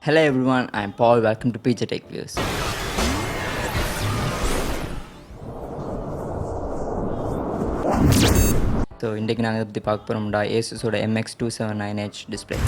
Hello everyone, I'm Paul. Welcome to PJ Tech Views. So இன்றைக்கு நாங்கள் பற்றி பார்க்க போகிறோம்டா Asusோட MX279H டிஸ்பிளே.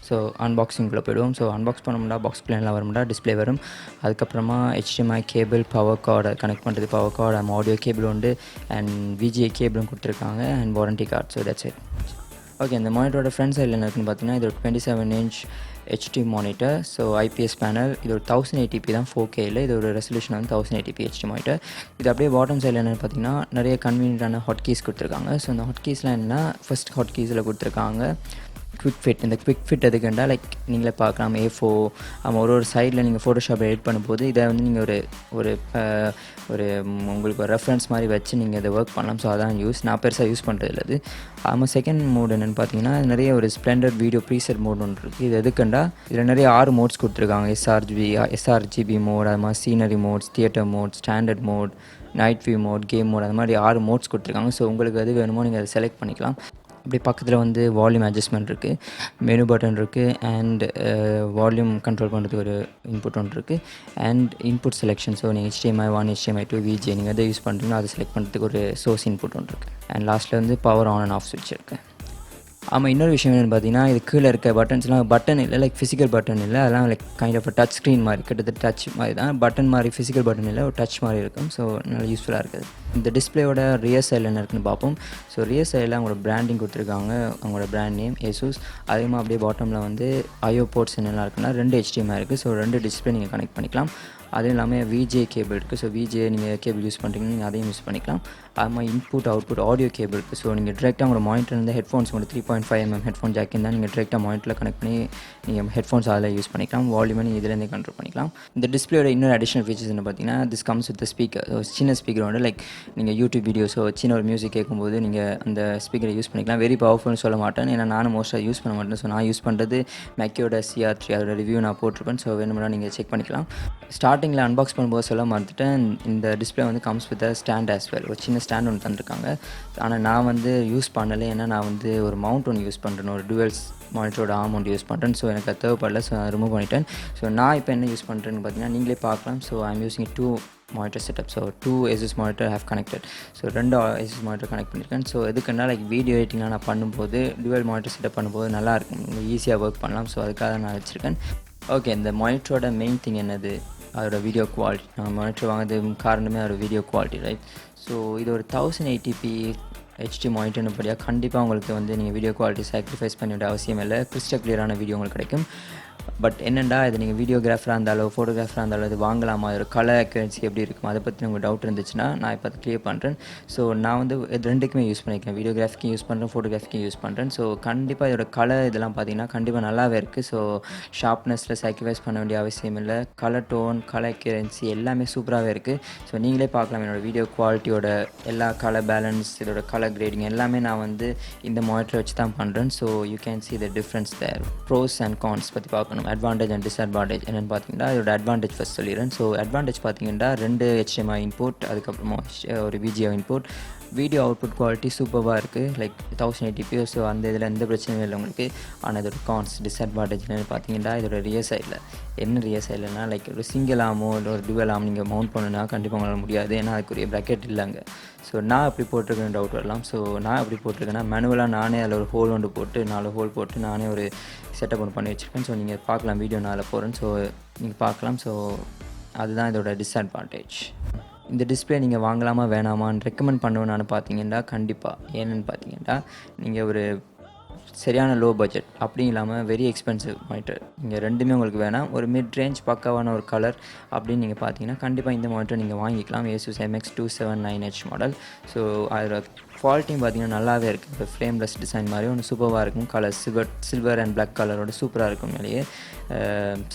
ஸோ அன்பாக்சிங்குள்ளே போய்டுவோம். ஸோ அன்பாக்ஸ் பண்ணோம்னா பாக்ஸ்குள்ளே எல்லாம் வரும்டா டிஸ்பிளே வரும். அதுக்கப்புறமா HDMI கேபிள், பவர் கார்டை கனெக்ட் பண்ணுறது பவர் கார்டு, ஆடியோ கேபிள் உண்டு, அண்ட் VGA கேபிளும் கொடுத்துருக்காங்க, and warranty card. So that's it. Okay, இந்த மானிட்டரோட ஃப்ரண்ட் சைடில் என்ன இருக்குன்னு பார்த்தீங்கன்னா, இது ஒரு 27-inch HD monitor. So IPS panel. இது ஒரு 1080p தான், 4Kயில். இது ஒரு ரெசல்யூஷன் வந்து 1080p HD மானிட்டர். இது அப்படியே பாட்டம் சைடில் என்னென்னு பார்த்தீங்கன்னா, நிறைய கன்வீனியன்ட்டான ஹாட் கீஸ் கொடுத்துருக்காங்க. ஸோ இந்த ஹாட் கீஸ்லாம் என்னென்னா, ஃபஸ்ட் ஹாட் கீஸில் கொடுத்துருக்காங்க குவிக் ஃபிட். இந்த குவிக் ஃபிட் எதுக்குண்டா, லைக் நீங்களே பார்க்கலாம், A4 ஒரு சைடில் நீங்கள் ஃபோட்டோஷாப் எடிட் பண்ணும்போது இதை வந்து நீங்கள் ஒரு ஒரு உங்களுக்கு ஒரு ரெஃபரன்ஸ் மாதிரி வச்சு நீங்கள் இதை ஒர்க் பண்ணலாம். ஸோ அதான் நான் பெருசாக யூஸ் பண்ணுறது இல்லை. அது செகண்ட் மோட் என்னென்னு பார்த்தீங்கன்னா, நிறைய ஒரு ஸ்ப்ளெண்டர் வீடியோ ப்ரீசெட் மோட் ஒன்று இருக்குது. இது எதுக்குண்டா, இதில் நிறைய 6 மோட்ஸ் கொடுத்துருக்காங்க. SRGB மோட், அது மாதிரி scenery modes, theatre mode, standard mode, night view mode, game mode, அது மாதிரி 6 மோட்ஸ் கொடுத்துருக்காங்க. ஸோ உங்களுக்கு எது வேணுமோ நீங்கள் அதை செலக்ட் பண்ணிக்கலாம். அப்படி பக்கத்தில் வந்து வால்யூம் அட்ஜஸ்ட்மெண்ட் இருக்குது, மெனு பட்டன் இருக்குது, அண்ட் வால்யூம் கண்ட்ரோல் பண்ணுறதுக்கு ஒரு இன்புட் ஒன்று இருக்குது, அண்ட் இன்புட் செலெக்ஷன். ஸோ நீங்கள் HDMI 1, HDMI 2, VGA நீங்கள் எதை யூஸ் பண்ணுறீங்களோ அதை செலக்ட் பண்ணுறதுக்கு ஒரு சோர்ஸ் இன்புட் ஒன்று இருக்குது. அண்ட் லாஸ்ட்டில் வந்து பவர் ஆன் அண்ட் ஆஃப் ஸ்விட்ச் இருக்குது. ஆமாம், இன்னொரு விஷயம் என்னென்னு பார்த்தீங்கன்னா, இது கீழே இருக்க பட்டன்ஸ்லாம் பட்டன் இல்லை, லைக் ஃபிசிக்கல் பட்டன் இல்லை, அதெல்லாம் like kind of touch screen மாதிரி, கிட்டத்தட்ட டச் மாதிரி தான். பட்டன் மாதிரி ஃபிசிக்கல் பட்டன் இல்லை, ஒரு டச் மாதிரி இருக்கும். ஸோ நல்லா யூஸ்ஃபுல்லாக இருக்குது. இந்த டிஸ்பிளேயோட ரியர் சைடில் என்ன இருக்குன்னு பார்ப்போம். ஸோ ரியர் சைடில் அவங்களோட பிராண்டிங் கொடுத்துருக்காங்க, அவங்களோட பிராண்ட் நேம் Asus. அதேமாதிரி அப்படியே பாட்டமில் வந்து IO போர்ட்ஸ் என்னெல்லாம் இருக்குன்னா, 2 HDMI இருக்குது. ஸோ 2 டிஸ்பிளே நீங்கள் கனெக்ட் பண்ணிக்கலாம். அதுவும் இல்லாமல் VGA கேபிள் இருக்குது. ஸோ VGA நீங்கள் கேபிள் யூஸ் பண்ணுறீங்கன்னா நீங்கள் அதையும் யூஸ் பண்ணிக்கலாம். அது மாதிரி இன்புட் அவுட்புட் ஆடியோ கேபிள் இருக்குது. ஸோ நீங்கள் டிரெக்டாக உங்களோட மானிட்டர்லேருந்து ஹெட்ஃபோன்ஸ், உங்களோட 3.5mm ஹெட்ஃபோன் ஜாக் இருந்தால் நீங்கள் டிரெக்டாக மானிட்டரில் கனெக்ட் பண்ணி நீங்கள் ஹெட்ஃபோன்ஸ் அதில் யூஸ் பண்ணிக்கலாம். வால்யூமை நீங்கள் இதிலேருந்தே கண்ட்ரோல் பண்ணிக்கலாம். இந்த டிஸ்பிளேயோட இன்னொரு அடிஷனல் ஃபீச்சர்ஸ் என்ன பார்த்தீங்கன்னா, திஸ் கம்ஸ் வித் ஸ்பீக்கர். சின்ன ஸ்பீக்கர் வந்து லைக் நீங்கள் யூடியூப் வீடியோஸோ சின்ன ஒரு மியூசிக் கேட்கும்போது நீங்கள் அந்த ஸ்பீக்கரை யூஸ் பண்ணிக்கலாம். வெரி பவர்ஃபுல்னு சொல்ல மாட்டேன், ஏன்னா நானும் மோஸ்ட்டாக யூஸ் பண்ண மாட்டேன். ஸோ நான் யூஸ் பண்ணுறது மேக்கியோட CR3, அதோட ரிவ்யூ நான் போட்டிருப்பேன். ஸோ வேணும்னா நீங்கள் செக் பண்ணிக்கலாம். ஸ்டார்டிங்கில் அன்பாக்ஸ் பண்ணும்போது சொல்ல மறந்துட்டேன், இந்த டிஸ்பிளே வந்து comes with stand as well. ஒரு சின்ன ஸ்டாண்ட் ஒன்று தந்துருக்காங்க. ஆனால் நான் வந்து யூஸ் பண்ணலை, ஏன்னா நான் வந்து ஒரு மவுண்ட் ஒன்று யூஸ் பண்ணுறேன், ஒரு டுவெல்ஸ் மானிட்டரோட ஆர்ம் ஒன்று யூஸ் பண்ணுறேன். ஸோ எனக்கு அது தேவைப்படல. ஸோ நான் ரிமூவ் பண்ணிட்டேன். ஸோ நான் இப்போ என்ன யூஸ் பண்ணுறேன்னு பார்த்தீங்கன்னா, நீங்களே பார்க்கலாம். So I am using 2 monitor setup. So 2 Asus monitor have connected. So 2 Asus monitor connect பண்ணியிருக்கேன். ஸோ எதுக்குன்னா, லைக் வீடியோ எடிட்டிங்லாம் நான் பண்ணும்போது டுவெல் மானிட்டர் செட்டப் பண்ணும்போது நல்லாயிருக்கும், ஈஸியாக ஒர்க் பண்ணலாம். ஸோ அதுக்காக நான் வச்சுருக்கேன். ஓகே, இந்த மானிட்டரோட மெயின் திங் என்னது, அதோட வீடியோ குவாலிட்டி. நான் மானிட்டர் வாங்குறது காரணமே அதோட வீடியோ குவாலிட்டி, ரைட்? ஸோ இது ஒரு 1080p HD மானிட்டர்னு படியாக கண்டிப்பாக உங்களுக்கு வந்து நீங்கள் வீடியோ குவாலிட்டி சாக்ரிஃபைஸ் பண்ண வேண்டிய அவசியம் இல்லை. கிறிஸ்டல் கிளியரான வீடியோ உங்களுக்கு கிடைக்கும். பட் என்னென்னா, இது நீங்கள் வீடியோகிராஃபராக இருந்தாலும் ஃபோட்டோகிராஃபராக இருந்தாலும் இது வாங்கலாமா, அதோட கலர் அக்யூரன்சி எப்படி இருக்கும், அதை பற்றி உங்களுக்கு டவுட் இருந்துச்சுன்னா நான் இப்போ அதை க்ளியர் பண்ணுறேன். ஸோ நான் வந்து இது ரெண்டுக்குமே யூஸ் பண்ணியிருக்கேன், வீடியோகிராஃபிக்கும் யூஸ் பண்ணுறேன், ஃபோட்டோகிராஃபிக்கும் யூஸ் பண்ணுறேன். ஸோ கண்டிப்பாக இதோட கலர் இதெல்லாம் பார்த்தீங்கன்னா கண்டிப்பாக நல்லாவே இருக்குது. ஸோ ஷார்ப்னஸில் சாக்ரிஃபைஸ் பண்ண வேண்டிய அவசியம் இல்லை. கலர் டோன், கலர் அக்யூரன்சி எல்லாமே சூப்பராகவே இருக்குது. ஸோ நீங்களே பார்க்கலாம் என்னோடய வீடியோ குவாலிட்டியோட எல்லா கலர் பேலன்ஸ், இதோட கலர் கிரேடிங் எல்லாமே நான் வந்து இந்த மானிட்டர் வச்சு தான் பண்ணுறேன். So you can see the difference there. Pros and cons பற்றி பார்க்கணும். அட்வான்டேஜ் அண்ட் டிஸ்அட்வான்டேஜ் என்னென்னு பார்த்தீங்கன்னா, இதோட அட்வான்டேஜ் ஃபஸ்ட் சொல்லிடுறேன். ஸோ அட்வான்டேஜ் பார்த்தீங்கன்னா 2 HDMI இன்புட், அதுக்கப்புறமா ஒரு VGA input. Video output quality சூப்பராக இருக்குது, லைக் 1080p. ஸோ அந்த இதில் எந்த பிரச்சனையும் இல்லை உங்களுக்கு. ஆனால் இதோட கான்ஸ், டிஸ்அட்வான்டேஜ் என்னென்னு பார்த்தீங்கன்னா, இதோட ரியர் சைடில் ரியர் சைட்லனா லைக் ஒரு சிங்கிள் ஆமோ இல்லை ஒரு டுவெல் ஆம் நீங்கள் மவுண்ட் பண்ணணுன்னா கண்டிப்பாக உங்களால் முடியாது, ஏன்னா அதுக்குரிய ப்ராக்கெட் இல்லைங்க. ஸோ நான் அப்படி போட்டிருக்கேன்னு டவுட் வரலாம். ஸோ நான் எப்படி போட்டிருக்கேன்னா, மேனுவலாக நானே அதில் ஒரு ஹோல் ஒன்று போட்டு 4 ஹோல் போட்டு நானே ஒரு செட்டப் ஒன்று பண்ணி வச்சுருக்கேன். ஸோ நீங்கள் பார்க்கலாம், வீடியோ நான் போகிறேன். ஸோ நீங்கள் பார்க்கலாம். ஸோ அதுதான் இதோட டிஸ்அட்வான்டேஜ். இந்த டிஸ்பிளே நீங்கள் வாங்கலாமா வேணாமான்னு ரெக்கமெண்ட் பண்ணுவேன்னு பார்த்தீங்கன்னா கண்டிப்பாக. ஏன்னு பார்த்தீங்கன்னா, நீங்கள் ஒரு சரியான லோ பட்ஜெட் அப்படி இல்லாமல் வெரி எக்ஸ்பென்சிவ் மானிட்டர், நீங்கள் ரெண்டுமே உங்களுக்கு வேணாம், ஒரு மிட் ரேஞ்ச் பக்காவான ஒரு கலர் அப்படின்னு நீங்கள் பார்த்தீங்கன்னா கண்டிப்பாக இந்த மானிட்டர் நீங்கள் வாங்கிக்கலாம். Asus MX279H model. ஸோ அதில் குவாலிட்டியும் பார்த்திங்கன்னா நல்லாவே இருக்குது. இப்போ ஃப்ளேம்லெஸ் டிசைன் மாதிரி ஒன்று சூப்பராக இருக்கும். கலர் சில்வர் அண்ட் பிளாக் கலரோட சூப்பராக இருக்கும் மேலேயே.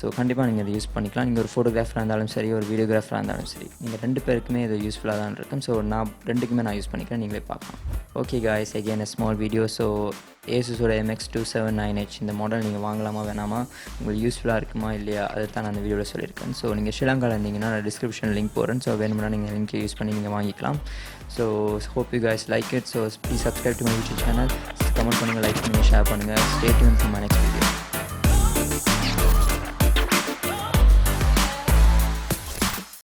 ஸோ கண்டிப்பாக நீங்கள் இதை யூஸ் பண்ணிக்கலாம். நீங்கள் ஒரு ஃபோட்டோகிராஃபராக இருந்தாலும் சரி, ஒரு வீடியோகிராஃபராக இருந்தாலும் சரி, நீங்கள் 2 பேருக்குமே இது யூஸ்ஃபுல்லாக தான் இருக்கும். ஸோ நான் 2க்குமே நான் யூஸ் பண்ணிக்கிறேன், நீங்களே பார்க்கலாம். Okay guys, again a small video. So ஏசுஸோட MX279H இந்த மாடல் நீங்கள் வாங்கலாமா வேணாமா, உங்களுக்கு யூஸ்ஃபுல்லாக இருக்குமா இல்லையா, அதை தான் நான் அந்த வீடியோவில் சொல்லியிருக்கேன். ஸோ நீங்கள் ஸ்ரீலங்காவில் இருந்தீங்கன்னா நான் டிஸ்கிரிப்ஷன் லிங்க் போடுறேன். ஸோ வேணும்னா நீங்கள் லிங்க்கை யூஸ் பண்ணி நீங்கள் வாங்கிக்கலாம். So hope you guys like it. So please subscribe to my YouTube channel. Comment பண்ணுங்கள், லைக் பண்ணுங்கள், ஷேர் பண்ணுங்கள். Stay tuned for my next video.